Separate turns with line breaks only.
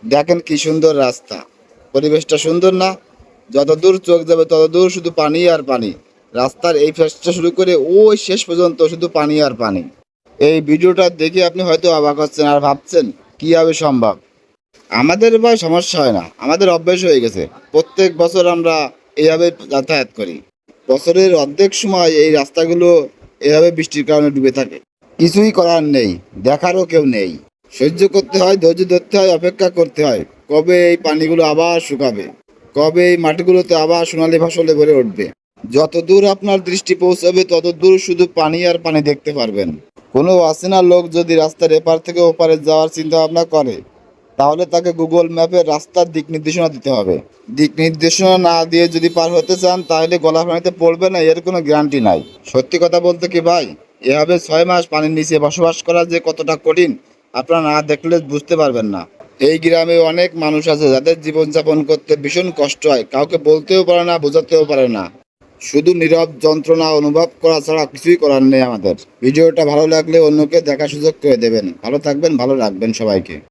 দেখেন কি সুন্দর রাস্তা, পরিবেশটা সুন্দর না? যত দূর চোখ যাবে তত দূর শুধু পানি আর পানি। রাস্তার এই ফেসটা শুরু করে ওই শেষ পর্যন্ত শুধু পানি আর পানি। এই ভিডিওটা দেখে আপনি হয়তো অবাক হচ্ছেন আর ভাবছেন কিভাবে সম্ভব। আমাদের ভাই সমস্যা হয় না, আমাদের অভ্যাস হয়ে গেছে। প্রত্যেক বছর আমরা এইভাবে যাতায়াত করি। বছরের অর্ধেক সময় এই রাস্তাগুলো এভাবে বৃষ্টির কারণে ডুবে থাকে। কিছুই করার নেই, দেখারও কেউ নেই। সহ্য করতে হয়, ধৈর্য ধরতে হয়, অপেক্ষা করতে হয় কবে এই পানিগুলো আবার শুকাবে, কবে এই মাটিগুলোতে আবার সোনালি ফসলে ভরে উঠবে। যত দূর আপনার দৃষ্টি পৌঁছাবে তত দূর শুধু পানি আর পানি দেখতে পারবেন। কোনো অচেনা লোক যদি রাস্তার এপার থেকে ওপারে যাওয়ার চিন্তা ভাবনা করে, তাহলে তাকে গুগল ম্যাপের রাস্তার দিক নির্দেশনা দিতে হবে। দিক নির্দেশনা না দিয়ে যদি পার হতে চান তাহলে গলা পানিতে পড়বে না, এর কোনো গ্যারান্টি নাই। সত্যি কথা বলতে কি ভাই, এভাবে 6 মাস পানির নিচে বসবাস করা যে কতটা কঠিন আপনারা না দেখলে বুঝতে পারবেন না। এই গ্রামে অনেক মানুষ আছে যাদের জীবনযাপন করতে ভীষণ কষ্ট হয়, কাউকে বলতেও পারে না, বোঝাতেও পারে না। শুধু নীরব যন্ত্রণা অনুভব করা ছাড়া কিছুই করার নেই আমাদের। ভিডিওটা ভালো লাগলে অন্যকে দেখার সুযোগ করে দেবেন। ভালো থাকবেন, ভালো রাখবেন সবাইকে।